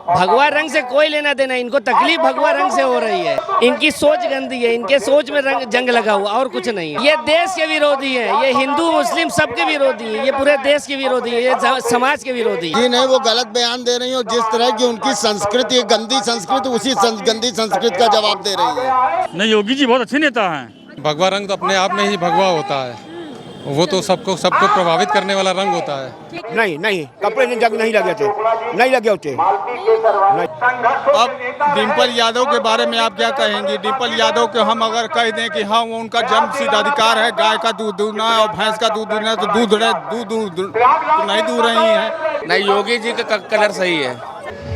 भगवा रंग से कोई लेना देना, इनको तकलीफ भगवा रंग से हो रही है। इनकी सोच गंदी है, इनके सोच में जंग लगा हुआ और कुछ नहीं है। ये देश के विरोधी है, ये हिंदू मुस्लिम सबके विरोधी है, ये पूरे देश के विरोधी है, ये समाज के विरोधी है। जी नहीं, वो गलत बयान दे रही है और जिस तरह की उनकी संस्कृति गंदी संस्कृति, उसी गंदी संस्कृति का जवाब दे रही है। नहीं, योगी जी बहुत अच्छे नेता हैं। भगवा रंग तो अपने आप में ही भगवा होता है, वो तो सबको प्रभावित करने वाला रंग होता है। नहीं कपड़े ने जंग नहीं लगे थे, नहीं लगे होते। अब डिम्पल यादव के बारे में आप क्या कहेंगे? डिम्पल यादव को हम अगर कह दें कि हाँ वो उनका जन्मसिद्ध अधिकार है, गाय का दूध दूधना और भैंस का दूध दूधना, तो दूध तो नहीं दूध रही है। नहीं, योगी जी का कलर सही है।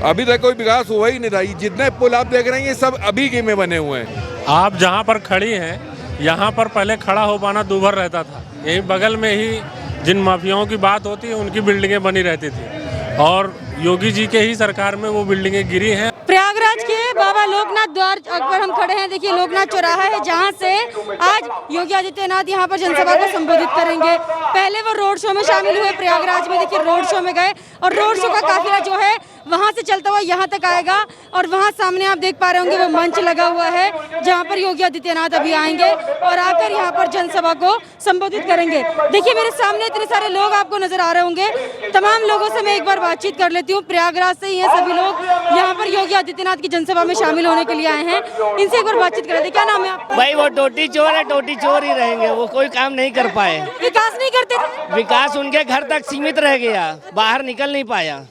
अभी तक कोई विकास हुआ ही नहीं था। जितने पुल आप देख रहे हैं ये सब अभी के में बने हुए हैं। आप जहाँ पर खड़ी हैं, यहाँ पर पहले खड़ा हो पाना दूभर रहता था। यही बगल में ही जिन माफियाओं की बात होती है उनकी बिल्डिंगें बनी रहती थी और योगी जी के ही सरकार में वो बिल्डिंगें गिरी हैं। प्रयागराज के बाबा लोकनाथ द्वार पर हम खड़े हैं। देखिए लोकनाथ चौराहा है जहां से आज योगी आदित्यनाथ यहां पर जनसभा को संबोधित करेंगे। पहले वो रोड शो में शामिल हुए प्रयागराज में, देखिए रोड शो में गए और रोड शो का काफिला जो है वहां से चलता हुआ यहाँ तक आएगा और वहां सामने आप देख पा रहे होंगे वो मंच लगा हुआ है जहाँ पर योगी आदित्यनाथ अभी आएंगे और आकर यहाँ पर जनसभा को संबोधित करेंगे। देखिए मेरे सामने इतने सारे लोग आपको नजर आ रहे होंगे। तमाम लोगों से मैं एक बार बातचीत कर लेती हूँ। प्रयागराज से ही हैं सभी लोग, यहाँ पर योगी आदित्यनाथ की जनसभा में शामिल होने के लिए आए हैं। इनसे एक बार बातचीत कर लेते हैं। क्या नाम है आपका? भाई वो टोटी चोर है, टोटी चोर ही रहेंगे, वो कोई काम नहीं कर पाए। विकास नहीं करते थे? विकास उनके घर तक सीमित रह गया, बाहर निकल नहीं पाया।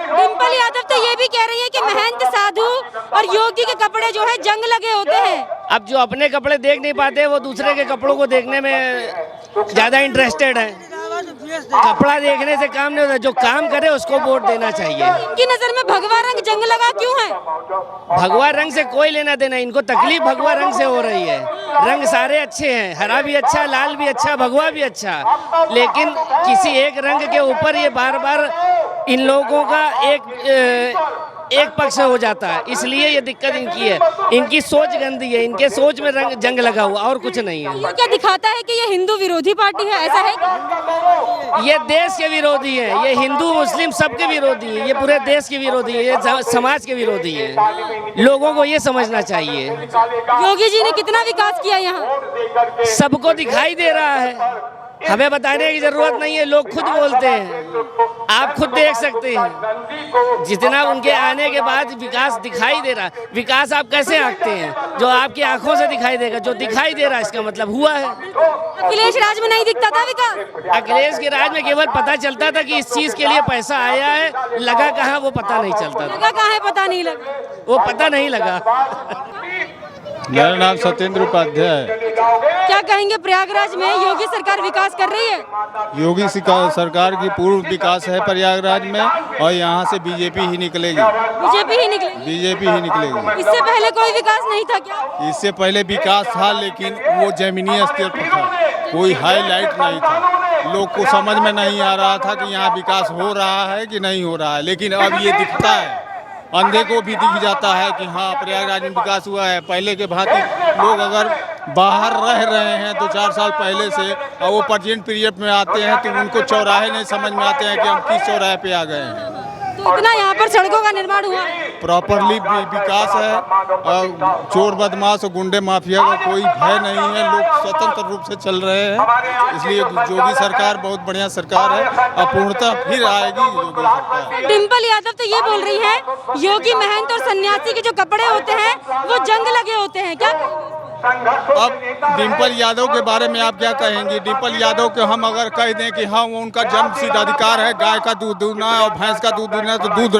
डिम्पल यादव तो ये भी कह रही है कि महंत साधु और योगी के कपड़े जो है जंग लगे होते हैं। अब जो अपने कपड़े देख नहीं पाते वो दूसरे के कपड़ों को देखने में ज्यादा इंटरेस्टेड है। कपड़ा देखने से काम नहीं होता, जो काम करे उसको वोट देना चाहिए। इनकी नजर में भगवा रंग जंग लगा क्यों है? भगवा रंग से कोई लेना देना, इनको तकलीफ भगवा रंग से हो रही है। रंग सारे अच्छे हैं, हरा भी अच्छा, लाल भी अच्छा, भगवा भी अच्छा, लेकिन किसी एक रंग के ऊपर ये बार बार इन लोगों का एक पक्ष हो जाता है, इसलिए ये दिक्कत इनकी है। इनकी सोच गंदी है, इनके सोच में जंग लगा हुआ और कुछ नहीं है। ये क्या दिखाता है कि ये हिंदू विरोधी पार्टी है, ऐसा है क्या? ये देश के विरोधी है, ये हिंदू मुस्लिम सबके विरोधी है, ये पूरे देश के विरोधी है, ये समाज के विरोधी है। लोगों को ये समझना चाहिए। योगी जी ने कितना विकास किया यहाँ? सबको दिखाई दे रहा है, हमें बताने की जरूरत नहीं है, लोग खुद बोलते हैं, आप खुद देख सकते हैं। जितना उनके आने के बाद विकास दिखाई दे रहा है। विकास आप कैसे आंकते हैं? जो आपकी आंखों से दिखाई देगा, जो दिखाई दे रहा है इसका मतलब हुआ है। अखिलेश राज में नहीं दिखता था विकास? अखिलेश के राज में केवल पता चलता था कि इस चीज के लिए पैसा आया है, लगा कहाँ वो पता नहीं चलता था। लगा कहाँ है पता नहीं लगा, वो पता नहीं लगा। मेरा नाम सत्येंद्र उपाध्याय है। क्या कहेंगे प्रयागराज में योगी सरकार विकास कर रही है? योगी सरकार की पूर्ण विकास है प्रयागराज में और यहाँ से बीजेपी ही निकलेगी। बीजेपी ही निकलेगी? बीजेपी ही निकलेगी। इससे पहले कोई विकास नहीं था क्या? इससे पहले विकास था लेकिन वो जमीनी स्तर पर था, कोई हाईलाइट नहीं था। लोग को समझ में नहीं आ रहा था कि यहाँ विकास हो रहा है कि नहीं हो रहा है, लेकिन अब ये दिखता है, अंधे को भी दिख जाता है कि हाँ प्रयागराज में विकास हुआ है। पहले के भांति लोग अगर बाहर रह रहे हैं 2-4 साल पहले से और वो प्रेजेंट पीरियड में आते हैं तो उनको चौराहे नहीं समझ में आते हैं कि हम किस चौराहे पे आ गए हैं। तो इतना यहाँ पर सड़कों का निर्माण हुआ, प्रॉपरली विकास है। चोर बदमाश और गुंडे माफिया का कोई भय नहीं है, लोग स्वतंत्र रूप से चल रहे हैं। इसलिए योगी सरकार बहुत बढ़िया सरकार है, अपूर्णता फिर आएगी योगी सरकार। डिम्पल यादव तो ये बोल रही है योगी महंत और सन्यासी के जो कपड़े होते हैं वो जंग लगे होते हैं। क्या अब डिम्पल यादव के बारे में आप क्या कहेंगे? डिम्पल यादव को हम अगर कह दें कि हाँ वो उनका जन्मसिद्ध अधिकार है, गाय का दूध दूधना और भैंस का दूध दूधना, तो दूध तो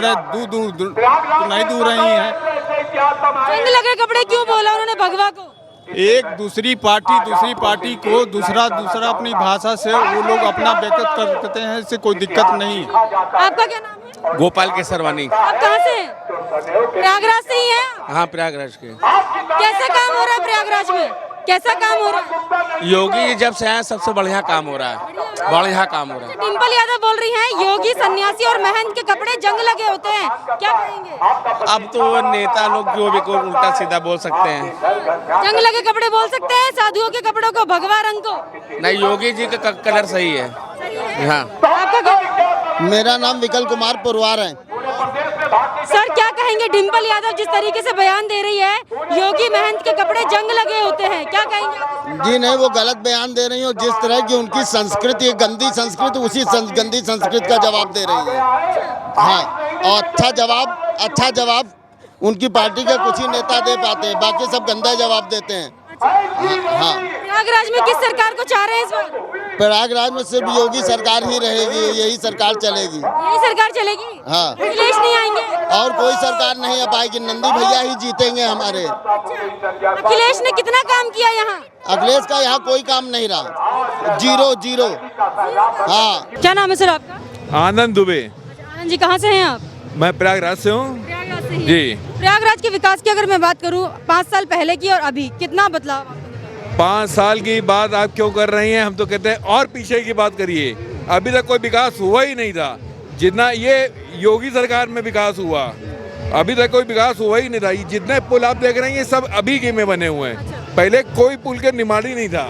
नहीं दूध रही है। जंग लगे कपड़े क्यों बोला उन्होंने भगवा को? एक दूसरी पार्टी को दूसरा अपनी भाषा से वो लोग अपना व्यक्त करते हैं, इससे कोई दिक्कत नहीं है। आपका क्या नाम है? गोपाल केसरवानी। आप कहाँ से हैं? प्रयागराज से ही हैं? हाँ, प्रयागराज के। कैसा काम हो रहा है प्रयागराज में? कैसा काम हो रहा है? योगी जब से आए सबसे बढ़िया काम हो रहा है, बढ़िया काम हो रहा है। डिम्पल यादव बोल रही हैं योगी सन्यासी और महंत के कपड़े जंग लगे होते हैं, क्या कहेंगे? अब तो नेता लोग जो भी कोई उल्टा सीधा बोल सकते हैं। जंग लगे कपड़े बोल सकते हैं, साधुओं के कपड़ों को, भगवा रंग को? नहीं, योगी जी का कलर सही है। हाँ। आपका क्या? मेरा नाम विकल कुमार पुरवार है। सर क्या कहेंगे, डिम्पल यादव जिस तरीके से बयान दे रही है योगी महंत के कपड़े जंग लगे होते हैं, क्या कहेंगे आप? जी नहीं, वो गलत बयान दे रही है और जिस तरह की उनकी संस्कृति गंदी संस्कृति उसी गंदी संस्कृति का जवाब दे रही है। हाँ, और अच्छा जवाब उनकी पार्टी के कुछ ही नेता दे पाते हैं, बाकी सब गंदा जवाब देते हैं। हाँ, प्रयागराज में किस सरकार को चाह रहे हैं इस बार? प्रयागराज में सिर्फ योगी सरकार ही रहेगी, यही सरकार चलेगी। यही सरकार चलेगी? हाँ, अखिलेश नहीं आएंगे? और कोई सरकार नहीं आ पाएगी, नंदी भैया ही जीतेंगे हमारे। अखिलेश ने कितना काम किया यहाँ? अखिलेश का यहाँ कोई काम नहीं रहा, जीरो। हाँ। क्या नाम है सर आपका? आनंद दुबे। आनंद जी कहाँ से हैं आप? मैं प्रयागराज से हूँ प्रयागराज से ही? जी। प्रयागराज के विकास की अगर मैं बात करूँ 5 साल पहले की और अभी, कितना बदलाव आपको दिखा? 5 साल की बात आप क्यों कर रही हैं? हम तो कहते हैं और पीछे की बात करिए। अभी तक कोई विकास हुआ ही नहीं था जितना ये योगी सरकार में विकास हुआ। अभी तक कोई विकास हुआ ही नहीं था। जितने पुल आप देख रहे हैं ये सब अभी के में बने हुए हैं, पहले कोई पुल के निर्माण ही नहीं था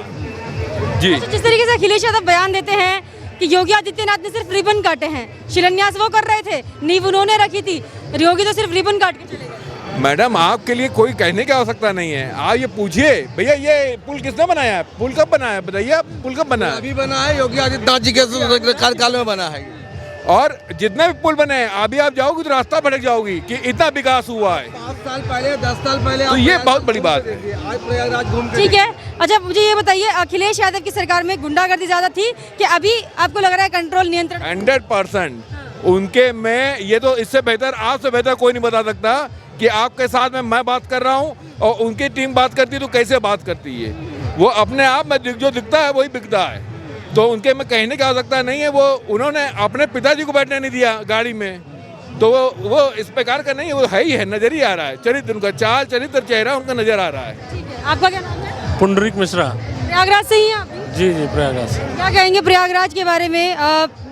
जी। जिस तरीके से अखिलेश यादव बयान देते हैं कि योगी आदित्यनाथ ने सिर्फ रिबन काटे हैं, शिलान्यास वो कर रहे थे, नींव उन्होंने रखी थी, योगी तो सिर्फ रिबन काट के चले गए। मैडम आपके लिए कोई कहने की आवश्यकता नहीं है। आप ये पूछिए भैया ये पुल किसने बनाया है, पुल कब बनाया है, बताइए आप पुल कब बना है? अभी बना है, योगी आदित्यनाथ जी के कार्यकाल में बना है। और जितने भी पुल बने हैं अभी आप जाओगी तो रास्ता भटक जाओगी कि इतना विकास हुआ है। 5 साल पहले 10 साल पहले तो ये बहुत बड़ी बात है। आज प्रयागराज घूम ठीक है, अच्छा मुझे ये बताइए, अखिलेश यादव की सरकार में गुंडागर्दी ज्यादा थी कि अभी आपको लग रहा है कंट्रोल, नियंत्रण? 100% उनके में ये तो इससे बेहतर, आपसे बेहतर कोई नहीं बता सकता कि आपके साथ में मैं बात कर रहा हूँ और उनकी टीम बात करती है तो कैसे बात करती है। वो अपने आप में जो दिखता है वही बिकता है, तो उनके में कहने की आवश्यकता नहीं है। वो उन्होंने अपने पिताजी को बैठने नहीं दिया गाड़ी में, तो वो इस प्रकार का नहीं है, वो है ही है, नजर ही आ रहा है, चरित्र उनका, चाल चरित्र चेहरा उनका नजर आ रहा है। आपका क्या नाम है? पुंडरीक मिश्रा। प्रयागराज से ही हैं आप भी? जी प्रयागराज से। क्या कहेंगे प्रयागराज के बारे में?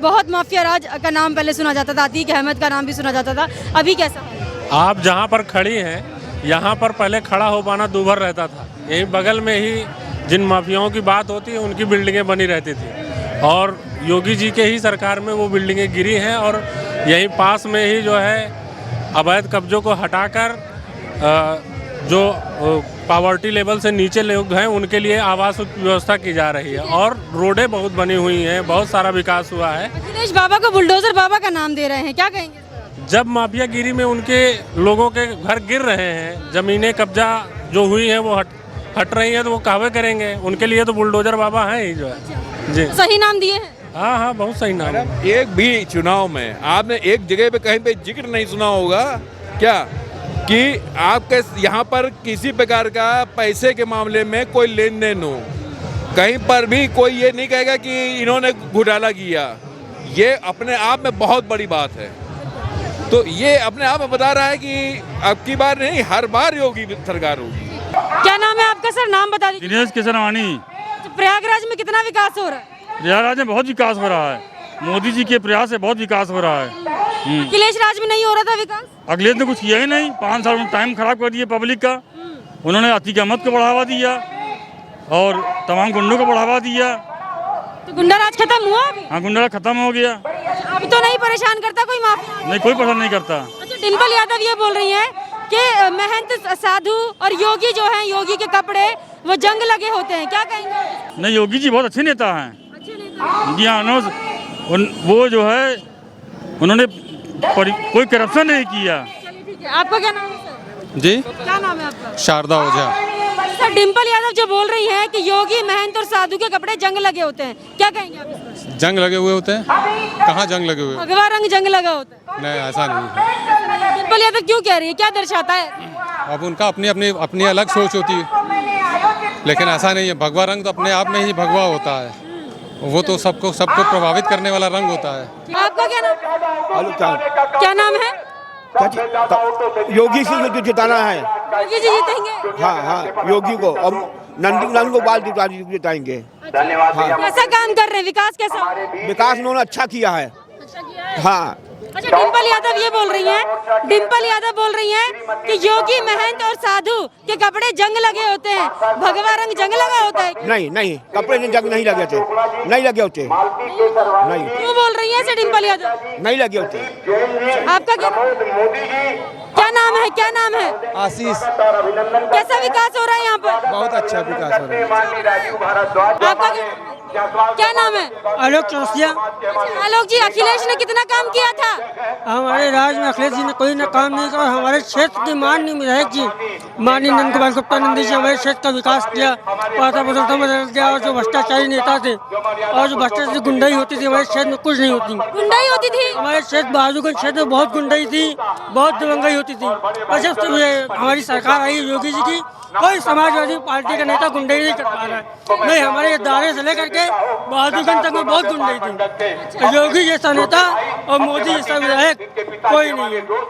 बहुत माफिया राज का नाम पहले सुना जाता था, अतीक अहमद का नाम भी सुना जाता था, अभी कैसा है? आप जहाँ पर खड़ी हैं यहाँ पर पहले खड़ा हो पाना दूभर रहता था। यहीं बगल में ही जिन माफियाओं की बात होती है उनकी बिल्डिंगें बनी रहती थी और योगी जी के ही सरकार में वो बिल्डिंगें गिरी हैं और यहीं पास में ही जो है अवैध कब्जों को हटाकर जो पॉवर्टी लेवल से नीचे लोग हैं उनके लिए आवास व्यवस्था की जा रही है और रोडें बहुत बनी हुई हैं, बहुत सारा विकास हुआ है। अखिलेश बाबा को बुलडोजर बाबा का नाम दे रहे हैं, क्या कहेंगे? जब माफियागिरी में उनके लोगों के घर गिर रहे हैं, जमीनें कब्जा जो हुई हैं वो हट रही हैं, तो वो कहवे करेंगे, उनके लिए तो बुलडोजर बाबा हैं ही जो है जी। सही नाम दिए हैं? हाँ बहुत सही नाम है। एक भी चुनाव में आपने एक जगह पे कहीं पे जिक्र नहीं सुना होगा क्या कि आपके यहाँ पर किसी प्रकार का पैसे के मामले में कोई लेन देन हो, कहीं पर भी कोई ये नहीं कहेगा कि इन्होंने घोटाला किया। ये अपने आप में बहुत बड़ी बात है। तो ये अपने आप में बता रहा है कि अब की बार नहीं, हर बार योगी सरकार होगी। क्या नाम है आपका सर, नाम बता दीजिए। दिनेश किशनवानी। प्रयागराज में कितना विकास हो रहा है? प्रयागराज में बहुत विकास हो रहा है, मोदी जी के प्रयास से बहुत विकास हो रहा है। अखिलेश राज में नहीं हो रहा था विकास? अखिलेश ने कुछ किया ही नहीं, 5 साल में टाइम खराब कर दिया पब्लिक का। उन्होंने अतीक अहमद को बढ़ावा दिया और तमाम गुंडों को बढ़ावा दिया। तो गुंडा राज खत्म हुआ अभी? हाँ, गुंडा खत्म हो गया। अब तो नहीं परेशान करता कोई माफिया? नहीं, कोई पसंद नहीं करता। अच्छा, डिम्पल यादव ये बोल रही हैं कि महंत साधु और योगी जो हैं, योगी के कपड़े वो जंग लगे होते हैं, क्या कहेंगे? नहीं, योगी जी बहुत अच्छे नेता हैं। अच्छे नेता जी हाँ, वो जो है उन्होंने कोई करप्शन नहीं किया। चलिए ठीक है, आपका क्या नाम है सर? जी, क्या नाम है आपका? शारदा ओझा। सर डिम्पल यादव जो बोल रही हैं कि योगी महंत और साधु के कपड़े जंग लगे होते हैं, क्या कहेंगे आप इस पर? जंग लगे हुए होते हैं? कहाँ जंग लगे हुए? भगवा रंग जंग लगा होता है। नहीं, ऐसा नहीं है। डिम्पल यादव क्यों कह रही है, क्या दर्शाता है? अब उनका अपनी अलग सोच होती है, लेकिन ऐसा नहीं है। भगवा रंग तो अपने आप में ही भगवा होता है, वो तो सबको प्रभावित करने वाला रंग होता है। आपका क्या नाम है? क्या नाम है? योगी से जिताना है। योगी जी जीतेंगे? हाँ, योगी को और नंदन को बाल जिताएंगे। कैसा काम कर रहे हैं, विकास कैसा? विकास उन्होंने अच्छा किया है। अच्छा किया है। हाँ, अच्छा, डिम्पल यादव ये बोल रही हैं, डिम्पल यादव बोल रही हैं कि योगी महंत और साधु के कपड़े जंग लगे होते हैं, भगवा रंग जंग लगा होता है। नहीं नहीं, कपड़े ने जंग नहीं लगे थे, नहीं लगे होते, नहीं। क्यों बोल रही हैं ऐसे डिम्पल यादव? नहीं लगे होते। आपका क्या नाम है? क्या नाम है? आशीष। कैसा विकास हो रहा है यहाँ पर? बहुत अच्छा विकास हो रहा है। आपका क्या नाम है? आलोक चौरसिया। आलोक जी, अखिलेश ने कितना काम किया था? हमारे राज्य में अखिलेश जी ने कोई न काम नहीं किया और हमारे क्षेत्र के माननीय विधायक जी माननीय नंद कुमार गुप्ता नंदी जी हमारे क्षेत्र का विकास किया, पाता बदलता बदल गया। और जो भ्रष्टाचारी नेता थे और जो भ्रष्टाचारी गुंडाई होती थी हमारे क्षेत्र में कुछ नहीं होती। गुंडाई होती थी हमारे क्षेत्र बहादुरगंज क्षेत्र में बहुत गुंडाई थी, बहुत दबंगाई होती थी। और जब से हमारी सरकार आई योगी जी की, कोई समाजवादी पार्टी का नेता गुंडाई नहीं कर पा रहा है। नहीं, हमारे दायरे से लेकर के बहादुरगंज तक में बहुत गुंडाई थी। योगी जैसा नेता और मोदी जैसा विधायक कोई नहीं है।